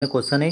Question है,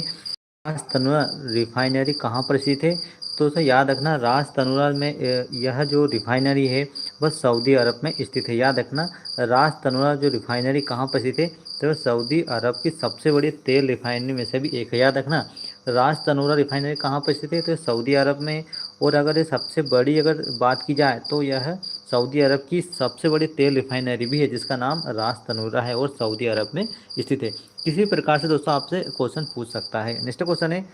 राज Tanura refinery कहाँ पर स्थित है? तो उसे याद रखना, राज तनुरा में यह जो रिफाइनरी है वह सऊदी अरब में स्थित है। याद रखना, राज तनुरा जो रिफाइनरी कहाँ पर स्थित है? तो सऊदी अरब की सबसे बड़ी तेल रिफाइनरी में से भी एक है। याद रखना, राज तनुरा रिफाइनरी कहाँ पर स्थित है? तो सऊदी अरब में। और अगर ये सबसे बड़ी अगर बात की जाए तो यह सऊदी अरब की सबसे बड़ी तेल रिफाइनरी भी है, जिसका नाम राज तनुरा है और सऊदी अरब में स्थित है। किसी प्रकार से दोस्तों आपसे क्वेश्चन पूछ सकता है। नेक्स्ट क्वेश्चन है,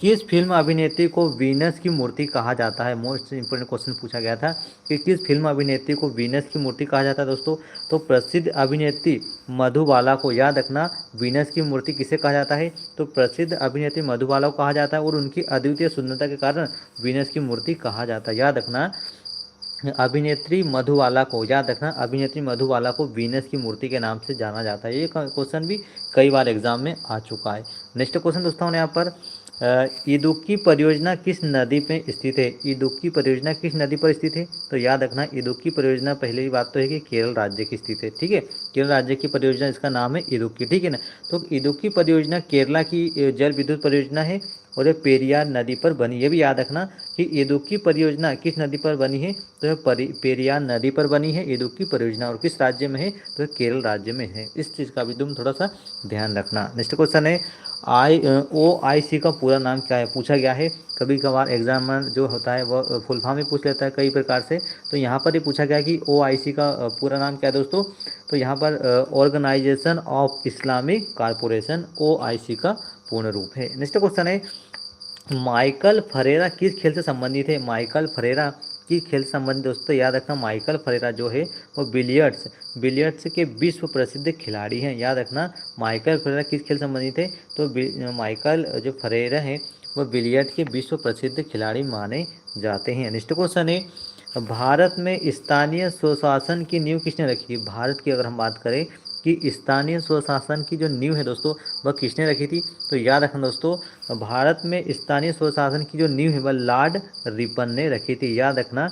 किस फिल्म अभिनेत्री को वीनस की मूर्ति कहा जाता है? मोस्ट इंपोर्टेंट क्वेश्चन पूछा गया था कि किस फिल्म अभिनेत्री को वीनस की मूर्ति कहा जाता है दोस्तों? तो प्रसिद्ध अभिनेत्री मधुबाला को। याद रखना, वीनस की मूर्ति किसे कहा जाता है? तो प्रसिद्ध अभिनेत्री मधुबाला को कहा जाता है और उनकी अद्वितीय सुंदरता के कारण वीनस की मूर्ति कहा जाता है। याद रखना, अभिनेत्री मधुबाला को, याद रखना, अभिनेत्री मधुबाला को वीनस की मूर्ति के नाम से जाना जाता है। ये क्वेश्चन भी कई बार एग्जाम में आ चुका है। नेक्स्ट क्वेश्चन दोस्तों यहाँ पर, इदुक्की परियोजना किस नदी में स्थित है? इदुक्की परियोजना किस नदी पर स्थित है? तो याद रखना, इदुक्की परियोजना पहली बात तो है कि केरल राज्य की स्थित है। ठीक है, केरल राज्य की परियोजना, इसका नाम है इदुक्की। ठीक है ना, तो इदुक्की परियोजना केरला की जल विद्युत परियोजना है और ये पेरियार नदी पर बनी। ये भी याद रखना कि इदुक्की परियोजना किस नदी पर बनी है? तो पेरियार नदी पर बनी है इदुक्की परियोजना, और किस राज्य में है? तो केरल राज्य में है। इस चीज़ का भी तुम थोड़ा सा ध्यान रखना। नेक्स्ट क्वेश्चन है, OIC का पूरा नाम क्या है? पूछा गया है। कभी कभार एग्जाम में जो होता है वह फुल फॉर्म भी पूछ लेता है कई प्रकार से। तो यहाँ पर ये पूछा गया कि OIC का पूरा नाम क्या है दोस्तों? तो यहाँ पर organisation of Islamic corporation OIC का पूर्ण रूप है। नेक्स्ट क्वेश्चन है, माइकल फरेरा किस खेल से संबंधित है? माइकल फरेरा की खेल से संबंधित दोस्तों याद रखना, माइकल फरेरा जो है वो बिलियर्ड्स के विश्व प्रसिद्ध खिलाड़ी हैं। याद रखना, माइकल फरेरा किस खेल से संबंधित है? तो माइकल जो फरेरा है वो बिलियर्ड के विश्व प्रसिद्ध खिलाड़ी माने जाते हैं। नेक्स्ट क्वेश्चन है, भारत में स्थानीय स्वशासन की नींव किसने रखी? भारत की अगर हम बात करें कि स्थानीय स्वशासन की जो नींव है दोस्तों वह किसने रखी थी? तो याद रखना दोस्तों, भारत में स्थानीय स्वशासन की जो नींव है वह लॉर्ड रिपन ने रखी थी। याद रखना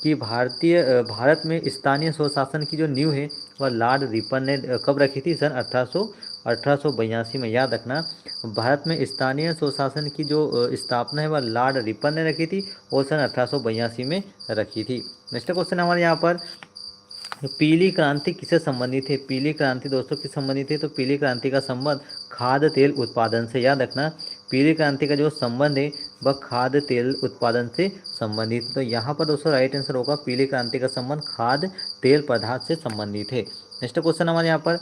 कि भारत में स्थानीय स्वशासन की जो नींव है वह लॉर्ड रिपन ने कब रखी थी? सन 1882 में। याद रखना, भारत में स्थानीय स्वशासन की जो स्थापना है वह लॉर्ड रिपन ने रखी थी और सन 1882 में रखी थी। नेक्स्ट क्वेश्चन हमारे यहाँ पर, पीली क्रांति किससे संबंधित है? पीली क्रांति दोस्तों किस संबंधित है? तो पीली क्रांति का संबंध खाद्य तेल उत्पादन से। याद रखना, पीली क्रांति का जो संबंध है वह खाद्य तेल उत्पादन से संबंधित। तो यहाँ पर दोस्तों राइट आंसर होगा, पीली क्रांति का संबंध खाद्य तेल पदार्थ से संबंधित है। नेक्स्ट क्वेश्चन हमारे यहाँ पर,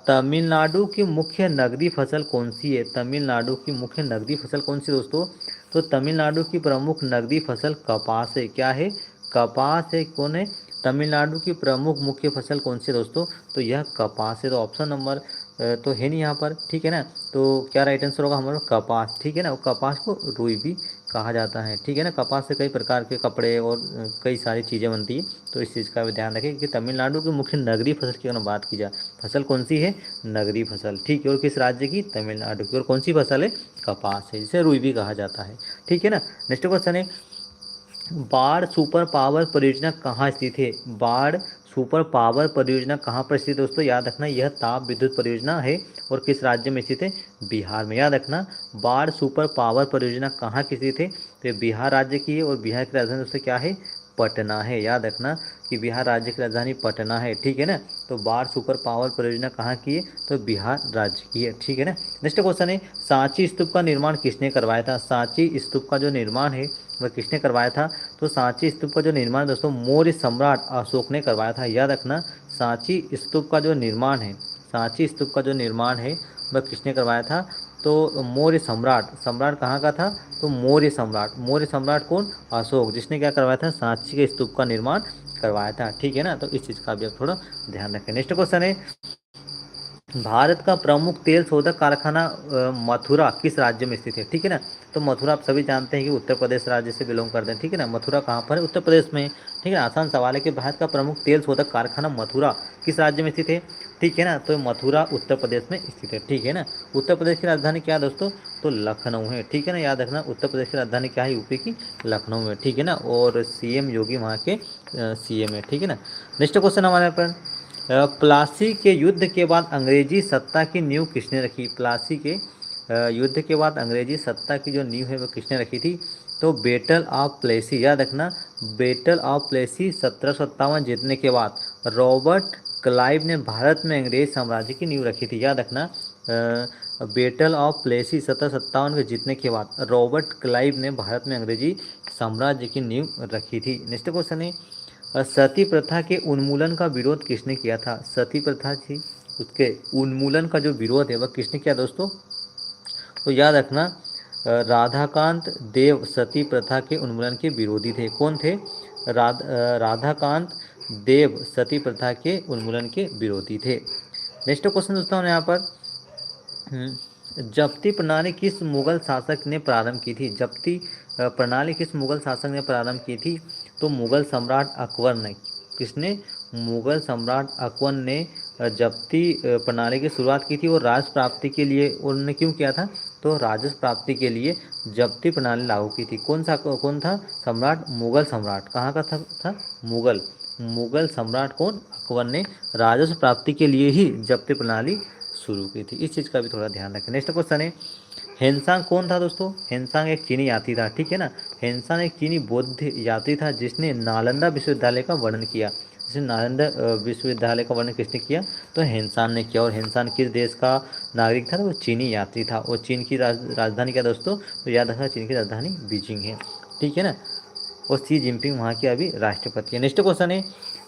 तमिलनाडु की मुख्य नगदी फसल कौन सी है? तमिलनाडु की मुख्य नगदी फसल कौन सी दोस्तों? तो तमिलनाडु की प्रमुख नगदी फसल कपास है। क्या है? कपास है। कौन है? तमिलनाडु की प्रमुख मुख्य फसल कौन सी है दोस्तों? तो यह कपास है। तो ऑप्शन नंबर तो है नहीं यहाँ पर। ठीक है ना, तो क्या राइट आंसर होगा हमारा? कपास। ठीक है ना, कपास को रुई भी कहा जाता है। ठीक है ना, कपास से कई प्रकार के कपड़े और कई सारी चीज़ें बनती है। तो इस चीज़ का भी ध्यान रखें कि तमिलनाडु की मुख्य नगदी फसल की अगर बात की जाए, फसल कौन सी है? नगदी फसल। ठीक है, और किस राज्य की? तमिलनाडु की। और कौन सी फसल है? कपास है, जिसे रुई भी कहा जाता है। ठीक है ना। नेक्स्ट क्वेश्चन है, बाढ़ सुपर पावर परियोजना कहाँ स्थित है? बाढ़ सुपर पावर परियोजना कहाँ पर स्थित है दोस्तों? याद रखना, यह ताप विद्युत परियोजना है और किस राज्य में स्थित है? बिहार में। याद रखना, बाढ़ सुपर पावर परियोजना कहाँ की स्थित है? तो ये बिहार राज्य की है और बिहार की राजधानी दोस्तों क्या है? पटना है। याद रखना कि बिहार राज्य की राजधानी पटना है। ठीक है ना, तो बाढ़ सुपर पावर परियोजना कहाँ की है? तो बिहार राज्य की है। ठीक है ना। नेक्स्ट क्वेश्चन है, सांची स्तूप का निर्माण किसने करवाया था? सांची स्तूप का जो निर्माण है वह किसने करवाया था? तो सांची स्तूप का जो निर्माण दोस्तों मौर्य सम्राट अशोक ने करवाया था। याद रखना, सांची स्तूप का जो निर्माण है, सांची स्तूप का जो निर्माण है वह किसने करवाया था? तो मौर्य सम्राट। सम्राट कहाँ का था? तो मौर्य सम्राट। मौर्य सम्राट कौन? अशोक, जिसने क्या करवाया था? सांची के स्तूप का निर्माण करवाया था। ठीक है ना, तो इस चीज़ का भी आप थोड़ा ध्यान रखें। नेक्स्ट क्वेश्चन है, भारत का प्रमुख तेल शोधक कारखाना मथुरा किस राज्य में स्थित है? ठीक है ना, तो मथुरा आप सभी जानते हैं कि उत्तर प्रदेश राज्य से बिलोंग करते हैं। ठीक है ना, मथुरा कहाँ पर है? उत्तर प्रदेश में। ठीक है ना, आसान सवाल है कि भारत का प्रमुख तेल शोधक कारखाना मथुरा किस राज्य में स्थित है? ठीक है ना, तो मथुरा उत्तर प्रदेश में स्थित है। ठीक है ना, उत्तर प्रदेश की राजधानी क्या है दोस्तों? तो लखनऊ है। ठीक है ना, याद रखना, उत्तर प्रदेश की राजधानी क्या है? यूपी की लखनऊ है। ठीक है ना, और CM योगी वहाँ के CM है। ठीक है ना। नेक्स्ट क्वेश्चन हमारे यहाँ पर, प्लासी के युद्ध के बाद अंग्रेजी सत्ता की नींव किसने रखी? प्लासी के युद्ध के बाद अंग्रेजी सत्ता की जो नींव है वो किसने रखी थी? तो बैटल ऑफ प्लेसी, याद रखना, बैटल ऑफ प्लेसी 1757 जीतने के बाद रॉबर्ट क्लाइव ने भारत में अंग्रेज साम्राज्य की नींव रखी थी। याद रखना, बैटल ऑफ प्लेसी 1757 के जीतने के बाद रॉबर्ट क्लाइव ने भारत में अंग्रेजी साम्राज्य की नींव रखी थी। नेक्स्ट क्वेश्चन है, सती प्रथा के उन्मूलन का विरोध किसने किया था? सती प्रथा थी, उसके उन्मूलन का जो विरोध है वह किसने किया दोस्तों? तो याद रखना, राधाकांत देव सती प्रथा के उन्मूलन के विरोधी थे। कौन थे? राधाकांत देव सती प्रथा के उन्मूलन के विरोधी थे। नेक्स्ट क्वेश्चन दोस्तों यहाँ पर, जब्ती प्रणाली किस मुगल शासक ने प्रारंभ की थी? जब्ती प्रणाली किस मुगल शासक ने प्रारंभ की थी? तो मुगल सम्राट अकबर ने। किसने? मुगल सम्राट अकबर ने जब्ती प्रणाली की शुरुआत की थी और राजस्व प्राप्ति के लिए उन्होंने क्यों किया था? तो राजस्व प्राप्ति के लिए जब्ती प्रणाली लागू की थी। कौन था सम्राट? मुगल सम्राट। कहाँ का था? मुगल सम्राट कौन? अकबर ने राजस्व प्राप्ति के लिए ही जब्ती प्रणाली शुरू की थी। इस चीज़ का भी थोड़ा ध्यान रखें। नेक्स्ट क्वेश्चन है, हेनसांग कौन था दोस्तों? हेनसांग एक चीनी यात्री था, ठीक है ना। हेनसांग एक चीनी बौद्ध यात्री था जिसने नालंदा विश्वविद्यालय का वर्णन किया। जिसने नालंदा विश्वविद्यालय का वर्णन किसने किया? तो हेनसांग ने किया। और हेनसांग किस देश का नागरिक था? तो वो चीनी यात्री था। और चीन की राजधानी क्या दोस्तों? तो याद रखना, चीन की राजधानी बीजिंग है, ठीक है ना। और शी जिनपिंग वहाँ के अभी राष्ट्रपति है। नेक्स्ट क्वेश्चन है,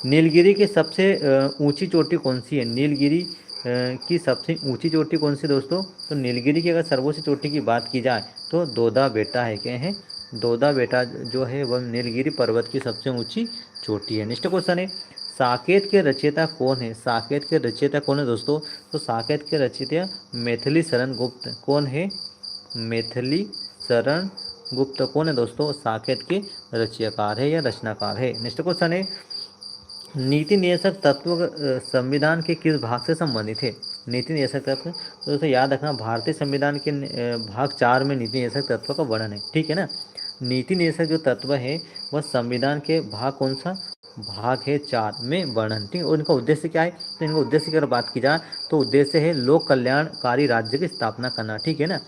नीलगिरी की सबसे ऊंची चोटी कौन सी है? नीलगिरी की सबसे ऊंची चोटी कौन सी दोस्तों? तो नीलगिरी की अगर सर्वोच्च चोटी की बात की जाए तो दोदा बेटा है। क्या है? दोदा बेटा जो है वह नीलगिरी पर्वत की सबसे ऊंची चोटी है। नेक्स्ट क्वेश्चन है, साकेत के रचयिता कौन है? साकेत के रचयिता कौन है दोस्तों? तो साकेत के रचयिता मैथिली शरण गुप्त। कौन है? मैथिली शरण गुप्त कौन है दोस्तों? साकेत के रचयिताकार है या रचनाकार है। नेक्स्ट क्वेश्चन है, नीति नियंत्रक तत्व संविधान के किस भाग से संबंधित है? नीति नियंत्रक तत्व, तो दोस्तों याद रखना, भारतीय संविधान के भाग 4 में नीति नियंत्रक तत्व का वर्णन है, ठीक है ना। नीति नियंत्रक जो तत्व है वह संविधान के भाग कौन सा? भाग है 4 में वर्णन, ठीक है। और इनका उद्देश्य क्या है? तो इनका उद्देश्य की अगर बात की जाए तो उद्देश्य है लोक कल्याणकारी राज्य की स्थापना करना, ठीक है ना।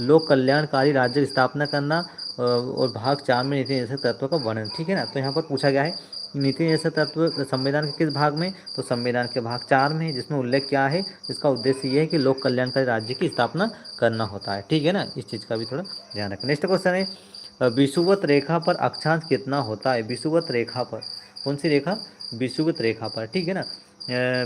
लोक कल्याणकारी राज्य की स्थापना करना, और भाग 4 में नीति नियंत्रक तत्व का वर्णन, ठीक है ना। तो यहाँ पर पूछा गया है नीति नियंत्रक तत्व संविधान के किस भाग में? तो संविधान के भाग 4 में, जिसमें उल्लेख क्या है? इसका उद्देश्य ये है कि लोक कल्याणकारी राज्य की स्थापना करना होता है, ठीक है ना। इस चीज़ का भी थोड़ा ध्यान रखें। नेक्स्ट क्वेश्चन है, विषुवत रेखा पर अक्षांश कितना होता है? विषुवत रेखा पर, कौन सी रेखा? विषुवत रेखा पर, ठीक है ना।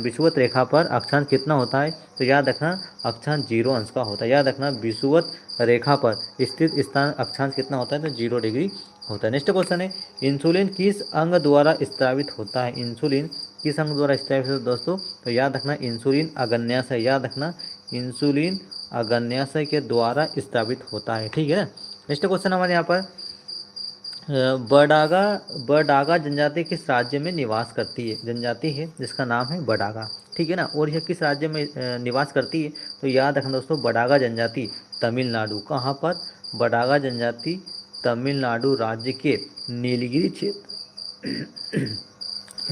विषुवत रेखा पर अक्षांश कितना होता है? तो याद रखना, अक्षांश 0 अंश का होता है। याद रखना, विषुवत रेखा पर स्थित स्थान अक्षांश कितना होता है? तो 0 डिग्री होता है। नेक्स्ट क्वेश्चन है, इंसुलिन किस अंग द्वारा स्त्रावित होता है? इंसुलिन किस अंग द्वारा स्त्रावित होता है दोस्तों? तो याद रखना, इंसुलिन अग्न्याशय। याद रखना, इंसुलिन अग्न्याशय के द्वारा स्त्रावित होता है, ठीक है ना। नेक्स्ट क्वेश्चन हमारे यहाँ पर, बडागा जनजाति किस राज्य में निवास करती है? जनजाति है जिसका नाम है बडागा, ठीक है ना। और यह किस राज्य में निवास करती है? तो याद रखना दोस्तों, बडागा जनजाति तमिलनाडु। कहाँ पर? बडागा जनजाति तमिलनाडु राज्य के नीलगिरी क्षेत्र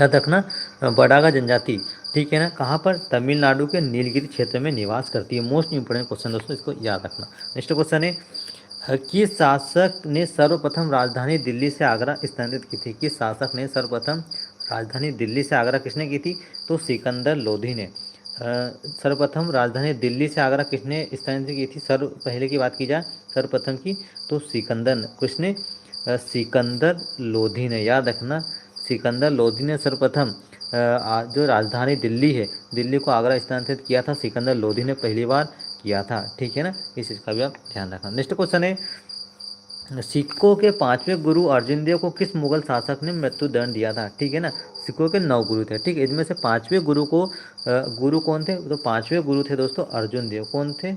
याद रखना, बडागा जनजाति, ठीक है ना, कहाँ पर? तमिलनाडु के नीलगिरी क्षेत्र में निवास करती है। मोस्ट इंपोर्टेंट क्वेश्चन दोस्तों, इसको याद रखना। नेक्स्ट क्वेश्चन है, किस शासक ने सर्वप्रथम राजधानी दिल्ली से आगरा स्थानांतरित की थी? किस शासक ने सर्वप्रथम राजधानी दिल्ली से आगरा किसने की थी? तो सिकंदर लोधी ने। सर्वप्रथम राजधानी दिल्ली से आगरा किसने स्थानांतरित की थी? पहले की बात की जाए सर्वप्रथम की, तो किसने? सिकंदर लोधी ने। याद रखना, सिकंदर लोधी ने सर्वप्रथम जो राजधानी दिल्ली है, दिल्ली को आगरा स्थानांतरित किया था, सिकंदर लोधी ने पहली बार किया था, ठीक है ना। इस चीज़ का भी आप ध्यान रखना। नेक्स्ट क्वेश्चन है, सिखों के 5वें गुरु अर्जुन देव को किस मुगल शासक ने मृत्यु दंड दिया था? ठीक है ना। सिखों के 9 गुरु थे, ठीक है। इनमें से 5वें गुरु को गुरु कौन थे? तो 5वें गुरु थे दोस्तों अर्जुन देव। कौन थे?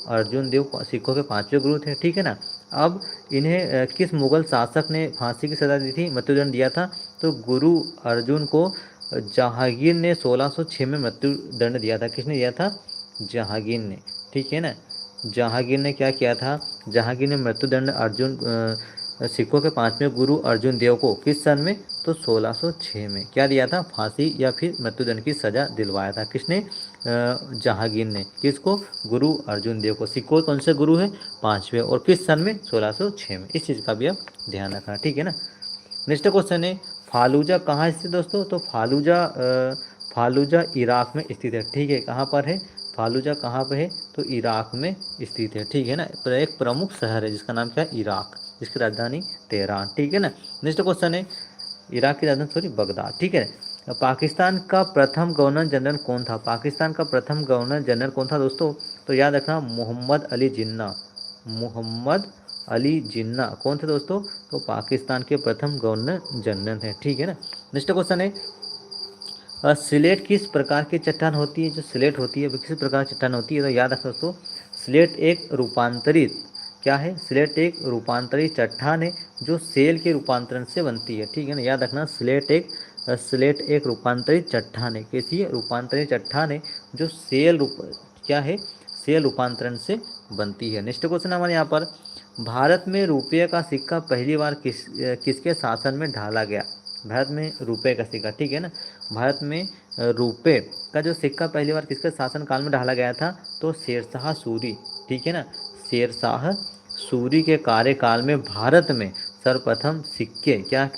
अर्जुन देव सिखों के 5वें गुरु थे, ठीक है ना। अब इन्हें किस मुगल शासक ने फांसी की सजा दी थी, मृत्युदंड दिया था? तो गुरु अर्जुन को जहांगीर ने 1606 में मृत्युदंड दिया था। किसने दिया था? जहांगीर ने, ठीक है ना। जहांगीर ने क्या किया था? जहांगीर ने मृत्युदंड सिखों के पांचवें गुरु अर्जुन देव को किस सन में, तो 1606 में क्या दिया था, फांसी या फिर मृत्युदंड की सजा दिलवाया था। किसने, जहांगीर ने। किसको, गुरु अर्जुन देव को। सिखों कौन से गुरु है, पांचवें, और किस सन में, 1606 में। इस चीज़ का भी आप ध्यान रखना, ठीक है ना। नेक्स्ट क्वेश्चन है, फालूजा कहाँ स्थित दोस्तों, तो फालूजा इराक में स्थित है, ठीक है। कहाँ पर है, फालूजा कहाँ पे है, तो इराक में स्थित है, ठीक है ना। एक प्रमुख शहर है जिसका नाम क्या है, इराक, जिसकी राजधानी तेहरान, ठीक है ना। नेक्स्ट क्वेश्चन है, इराक की राजधानी सॉरी बगदाद, ठीक है। पाकिस्तान का प्रथम गवर्नर जनरल कौन था, पाकिस्तान का प्रथम गवर्नर जनरल कौन था दोस्तों, तो याद रखना मोहम्मद अली जिन्ना। मोहम्मद अली जिन्ना कौन थे दोस्तों, तो पाकिस्तान के प्रथम गवर्नर जनरल हैं, ठीक है ना। नेक्स्ट क्वेश्चन है, स्लेट किस प्रकार की चट्टान होती है, जो स्लेट होती है वो किस प्रकार की चट्टान होती है, तो याद रखना दोस्तों, स्लेट एक रूपांतरित, क्या है, स्लेट एक रूपांतरित चट्टान है जो सेल के रूपांतरण से बनती है, ठीक है ना। याद रखना, स्लेट एक रूपांतरित चट्टान है, कैसी है, रूपांतरित चट्टान है जो क्या है, सेल रूपांतरण से बनती है। नेक्स्ट क्वेश्चन हमारे यहाँ पर, भारत में रुपये का सिक्का पहली बार किसके शासन में ढाला गया, भारत में रुपये का सिक्का, ठीक है ना। भारत में रुपये का जो सिक्का पहली बार किसके शासनकाल में ढाला गया था, तो शेरशाह सूरी, ठीक है ना। शेरशाह सूरी के कार्यकाल में भारत में सर्वप्रथम सिक्के क्या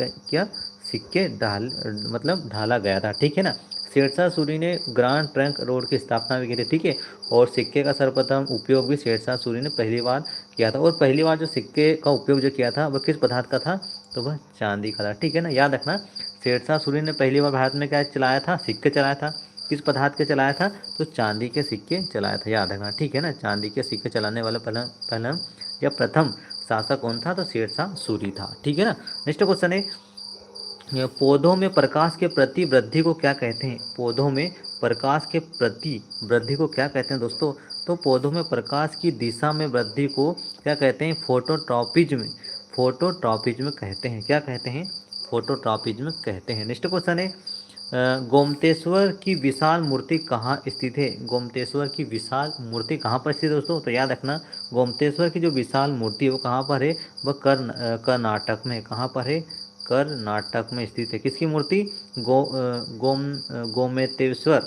सिक्के ढाला गया था, ठीक है ना। शेरशाह सूरी ने ग्रांड ट्रंक रोड की स्थापना भी की थी, ठीक है। और सिक्के का सर्वप्रथम उपयोग भी शेरशाह सूरी ने पहली बार किया था। और पहली बार जो सिक्के का उपयोग जो किया था वह किस पदार्थ का था, तो वह चांदी का था, ठीक है ना। याद रखना, शेरशाह सूरी ने पहली बार भारत में क्या चलाया था, सिक्के चलाया था। किस पदार्थ के चलाया था, तो चांदी के सिक्के चलाया था, याद रखना, ठीक है ना। चांदी के सिक्के चलाने वाला पहला या प्रथम शासक कौन था, तो शेरशाह सूरी था, ठीक है ना। नेक्स्ट क्वेश्चन है, पौधों में प्रकाश के प्रति वृद्धि को क्या कहते हैं, पौधों में प्रकाश के प्रति वृद्धि को क्या कहते हैं दोस्तों, तो पौधों में प्रकाश की दिशा में वृद्धि को क्या कहते हैं, फोटोट्रॉपिज्म कहते हैं, क्या कहते हैं, फोटोट्रॉपिज्म कहते हैं। नेक्स्ट क्वेश्चन है, गोमतेश्वर की विशाल मूर्ति कहाँ स्थित है, गोमतेश्वर की विशाल मूर्ति कहाँ पर स्थित है दोस्तों, तो याद रखना, गोमतेश्वर की जो विशाल मूर्ति है वो कहाँ पर है, वह कर्नाटक में, कहाँ पर है, कर्नाटक में स्थित है। किसकी मूर्ति, गोमतेश्वर,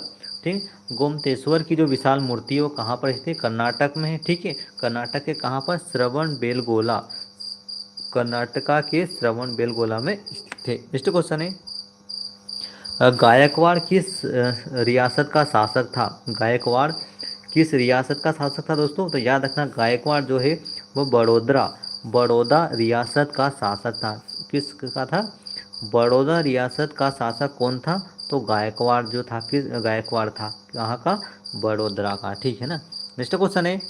ठीक, गोमतेश्वर की जो विशाल मूर्ति है वो कहाँ पर स्थित है, कर्नाटक में है, ठीक है। कर्नाटक के कहाँ पर, श्रवणबेलगोला, कर्नाटका के श्रवणबेलगोला में स्थित है। नेक्स्ट क्वेश्चन है, गायकवाड़ किस रियासत का शासक था, गायकवाड़ किस रियासत का शासक था दोस्तों, तो याद रखना, गायकवाड़ जो है वो बड़ौदा रियासत का शासक था। किसका था, बड़ौदा रियासत का शासक कौन था, तो गायकवाड़ जो था, किस गायकवाड़ था, कहाँ का, बड़ोदरा का, ठीक है ना। नेक्स्ट क्वेश्चन है,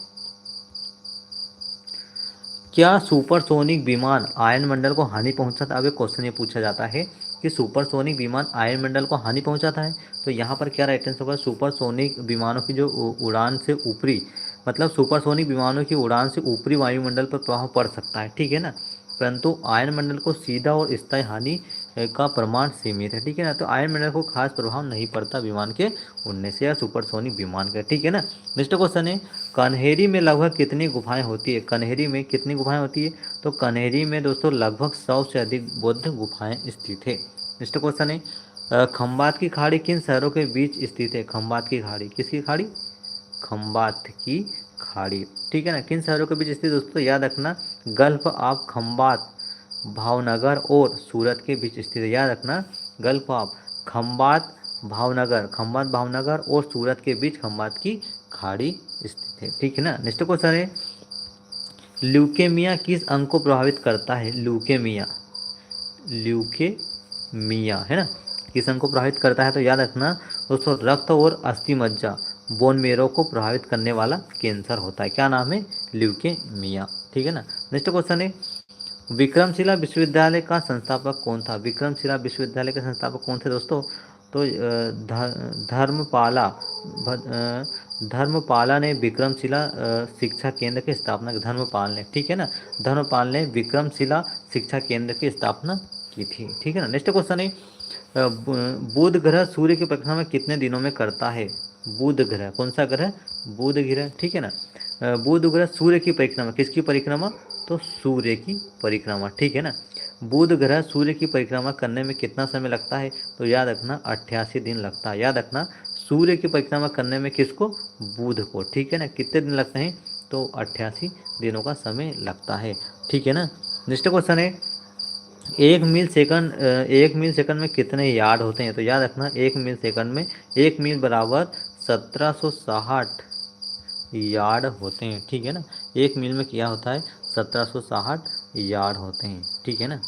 क्या सुपरसोनिक विमान आयनमंडल को हानि पहुंचाता है, अब क्वेश्चन ये पूछा जाता है कि सुपरसोनिक विमान आयनमंडल को हानि पहुंचाता है, तो यहाँ पर क्या राइट आंसर होगा, सुपरसोनिक विमानों की जो उड़ान से ऊपरी, सुपरसोनिक विमानों की उड़ान से ऊपरी वायुमंडल पर प्रभाव पड़ सकता है, ठीक है ना। परंतु आयनमंडल को सीधा और स्थायी हानि का प्रमाण सीमित है, ठीक है ना। तो आयनमंडल को खास प्रभाव नहीं पड़ता विमान के उड़ने से या सुपरसोनिक विमान के, ठीक है ना। नेक्स्ट क्वेश्चन है, कन्हेरी में लगभग कितनी गुफाएं होती है, कन्हेरी में कितनी गुफाएं होती है, तो कन्हेरी में दोस्तों लगभग 100 से अधिक बौद्ध गुफाएं स्थित है। नेक्स्ट क्वेश्चन है, खंबात की खाड़ी किन शहरों के बीच स्थित है, खंबात की खाड़ी, किसकी खाड़ी, खंबात की खाड़ी, ठीक है ना, किन शहरों के बीच स्थित दोस्तों, याद रखना, गल्फ ऑफ खंबात भावनगर और सूरत के बीच स्थित है, याद रखना, गल्फ ऑफ खंबात भावनगर और सूरत के बीच खंबात की खाड़ी स्थित है, ठीक है ना। नेक्स्ट क्वेश्चन है, ल्यूकेमिया किस अंग को प्रभावित करता है, ल्यूकेमिया है ना, किस अंग को प्रभावित करता है, तो याद रखना दोस्तों, रक्त और अस्थि मज्जा बोन मेरो को प्रभावित करने वाला कैंसर होता है, क्या नाम है, ल्यूकेमिया, ठीक है ना। नेक्स्ट क्वेश्चन है, विक्रमशिला विश्वविद्यालय का संस्थापक कौन था, विक्रमशिला विश्वविद्यालय के संस्थापक कौन थे दोस्तों, तो धर्मपाला ने विक्रमशिला शिक्षा केंद्र की स्थापना, धर्मपाल ने, ठीक है ना, धर्मपाल ने विक्रमशिला शिक्षा केंद्र की स्थापना की थी, ठीक है ना। नेक्स्ट क्वेश्चन है, बुध ग्रह सूर्य की परिक्रमा में कितने दिनों में करता है, बुध ग्रह, कौन सा ग्रह, बुध ग्रह, ठीक है ना, बुध ग्रह सूर्य की परिक्रमा, किसकी परिक्रमा? तो सूर्य की परिक्रमा, ठीक है ना। बुध ग्रह सूर्य की परिक्रमा करने में कितना समय लगता है? तो याद रखना 88 दिन लगता है। याद रखना सूर्य की परिक्रमा करने में किसको? बुध को, ठीक है ना। कितने दिन लगते हैं? तो 88 दिनों का समय लगता है, ठीक है ना। नेक्स्ट क्वेश्चन है, 1 मील सेकंड में कितने यार्ड होते हैं? तो याद रखना 1 मील सेकंड में 1 मील बराबर 1760 यार्ड होते हैं, ठीक है ना। 1 मील में क्या होता है? 1760 यार्ड होते हैं, ठीक है ना।